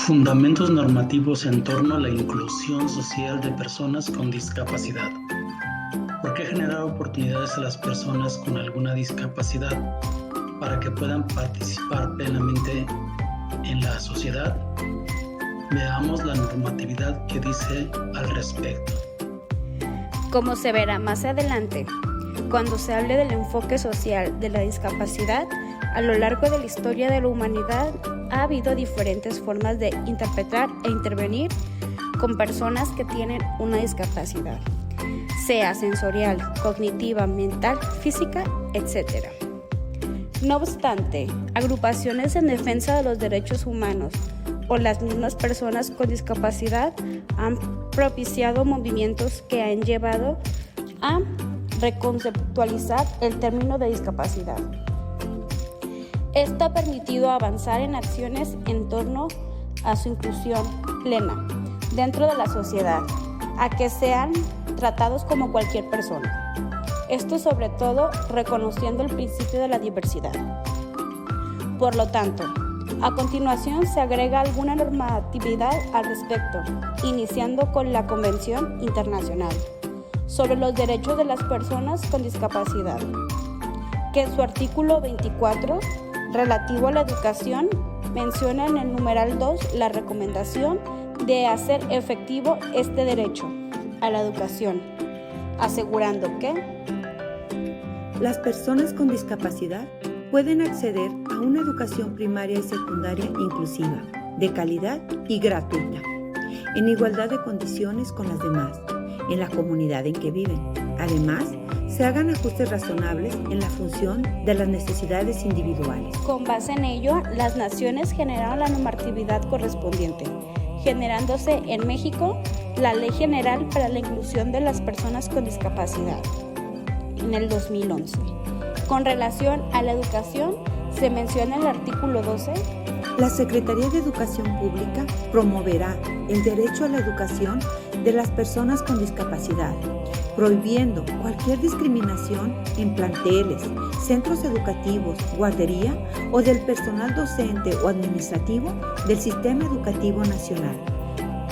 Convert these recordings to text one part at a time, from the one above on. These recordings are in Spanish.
Fundamentos normativos en torno a la inclusión social de personas con discapacidad. ¿Por qué generar oportunidades a las personas con alguna discapacidad para que puedan participar plenamente en la sociedad? Veamos la normatividad que dice al respecto. Como se verá más adelante, cuando se hable del enfoque social de la discapacidad, a lo largo de la historia de la humanidad ha habido diferentes formas de interpretar e intervenir con personas que tienen una discapacidad, sea sensorial, cognitiva, mental, física, etc. No obstante, agrupaciones en defensa de los derechos humanos o las mismas personas con discapacidad han propiciado movimientos que han llevado a reconceptualizar el término de discapacidad. Esto ha permitido avanzar en acciones en torno a su inclusión plena dentro de la sociedad, a que sean tratados como cualquier persona. Esto sobre todo reconociendo el principio de la diversidad. Por lo tanto, a continuación se agrega alguna normatividad al respecto, iniciando con la Convención Internacional sobre los Derechos de las Personas con Discapacidad, que en su artículo 24, relativo a la educación, menciona en el numeral 2 la recomendación de hacer efectivo este derecho a la educación, asegurando que las personas con discapacidad pueden acceder a una educación primaria y secundaria inclusiva, de calidad y gratuita, en igualdad de condiciones con las demás, en la comunidad en que viven. Además, se hagan ajustes razonables en la función de las necesidades individuales. Con base en ello, las naciones generaron la normatividad correspondiente, generándose en México la Ley General para la Inclusión de las Personas con Discapacidad en el 2011. Con relación a la educación, se menciona en el artículo 12. La Secretaría de Educación Pública promoverá el derecho a la educación de las personas con discapacidad, prohibiendo cualquier discriminación en planteles, centros educativos, guardería o del personal docente o administrativo del Sistema Educativo Nacional.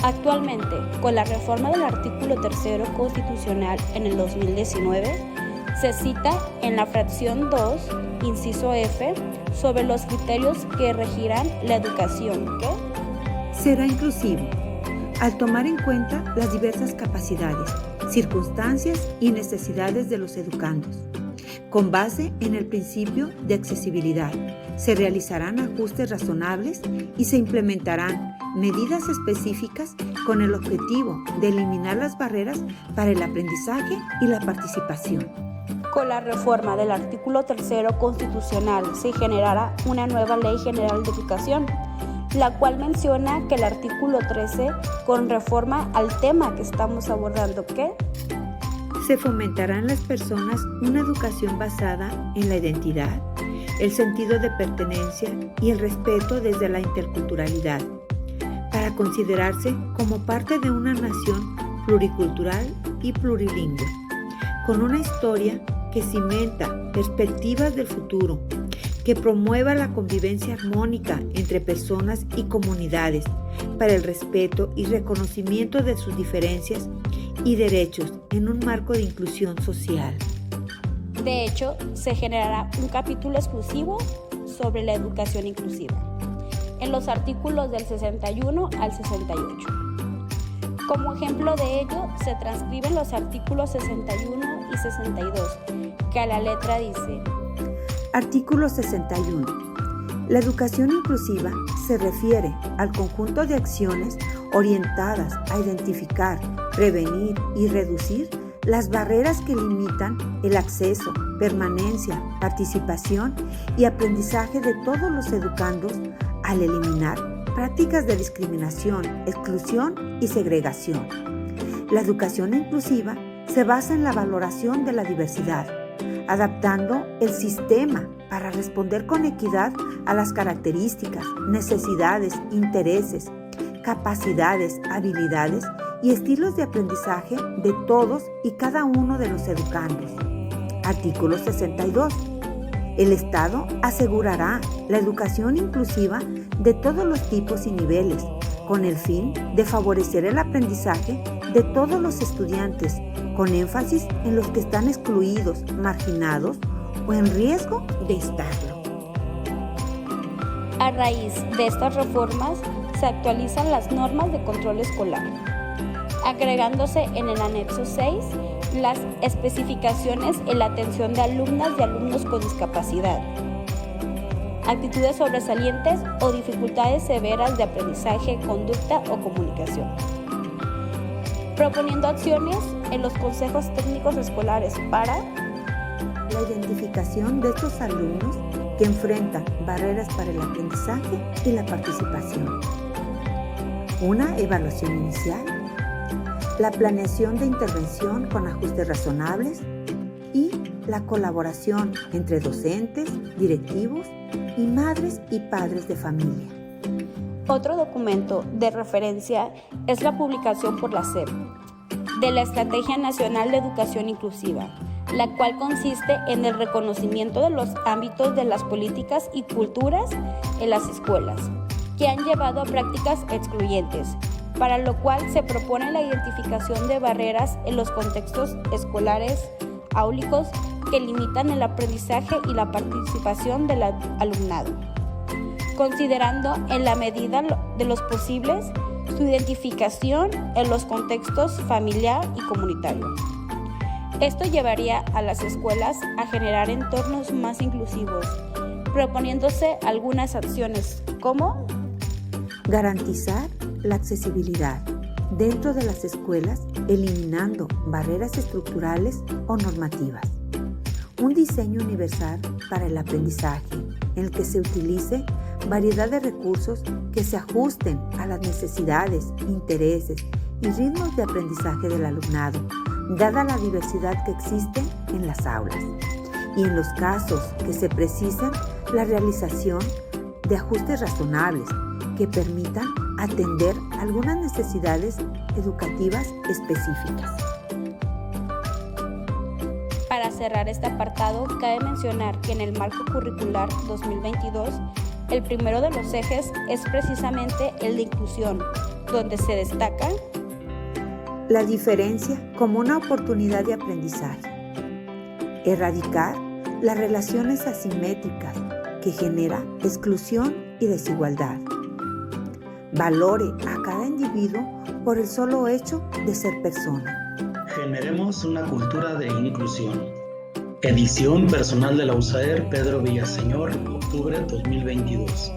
Actualmente, con la reforma del artículo 3 constitucional en el 2019, se cita en la fracción 2, inciso F, sobre los criterios que regirán la educación, que será inclusivo, al tomar en cuenta las diversas capacidades, circunstancias y necesidades de los educandos. Con base en el principio de accesibilidad, se realizarán ajustes razonables y se implementarán medidas específicas con el objetivo de eliminar las barreras para el aprendizaje y la participación. Con la reforma del artículo 3 constitucional se generará una nueva Ley General de Educación, la cual menciona que el artículo 13, con reforma al tema que estamos abordando, que se fomentará en las personas una educación basada en la identidad, el sentido de pertenencia y el respeto desde la interculturalidad, para considerarse como parte de una nación pluricultural y plurilingüe, con una historia que cimenta perspectivas del futuro, que promueva la convivencia armónica entre personas y comunidades para el respeto y reconocimiento de sus diferencias y derechos en un marco de inclusión social. De hecho, se generará un capítulo exclusivo sobre la educación inclusiva, en los artículos del 61 al 68. Como ejemplo de ello, se transcriben los artículos 61 y 62, que a la letra dice: Artículo 61. La educación inclusiva se refiere al conjunto de acciones orientadas a identificar, prevenir y reducir las barreras que limitan el acceso, permanencia, participación y aprendizaje de todos los educandos al eliminar prácticas de discriminación, exclusión y segregación. La educación inclusiva se basa en la valoración de la diversidad, adaptando el sistema para responder con equidad a las características, necesidades, intereses, capacidades, habilidades y estilos de aprendizaje de todos y cada uno de los educandos. Artículo 62. El Estado asegurará la educación inclusiva de todos los tipos y niveles, con el fin de favorecer el aprendizaje de todos los estudiantes, con énfasis en los que están excluidos, marginados o en riesgo de estarlo. A raíz de estas reformas, se actualizan las normas de control escolar, agregándose en el anexo 6 las especificaciones en la atención de alumnas y alumnos con discapacidad, actitudes sobresalientes o dificultades severas de aprendizaje, conducta o comunicación, proponiendo acciones en los consejos técnicos escolares para la identificación de estos alumnos que enfrentan barreras para el aprendizaje y la participación, una evaluación inicial, la planeación de intervención con ajustes razonables y la colaboración entre docentes, directivos y madres y padres de familia. Otro documento de referencia es la publicación por la SEP de la Estrategia Nacional de Educación Inclusiva, la cual consiste en el reconocimiento de los ámbitos de las políticas y culturas en las escuelas que han llevado a prácticas excluyentes, para lo cual se propone la identificación de barreras en los contextos escolares áulicos que limitan el aprendizaje y la participación del alumnado, considerando en la medida de los posibles su identificación en los contextos familiar y comunitario. Esto llevaría a las escuelas a generar entornos más inclusivos, proponiéndose algunas acciones como garantizar la accesibilidad dentro de las escuelas, eliminando barreras estructurales o normativas. Un diseño universal para el aprendizaje, en el que se utilice variedad de recursos que se ajusten a las necesidades, intereses y ritmos de aprendizaje del alumnado, dada la diversidad que existe en las aulas. Y en los casos que se precisen, la realización de ajustes razonables que permitan atender algunas necesidades educativas específicas. Para cerrar este apartado, cabe mencionar que en el marco curricular 2022, el primero de los ejes es precisamente el de inclusión, donde se destaca la diferencia como una oportunidad de aprendizaje, erradicar las relaciones asimétricas que genera exclusión y desigualdad, valore a cada individuo por el solo hecho de ser persona. Generemos una cultura de inclusión. Edición personal de la USAER, Pedro Villaseñor, octubre 2022.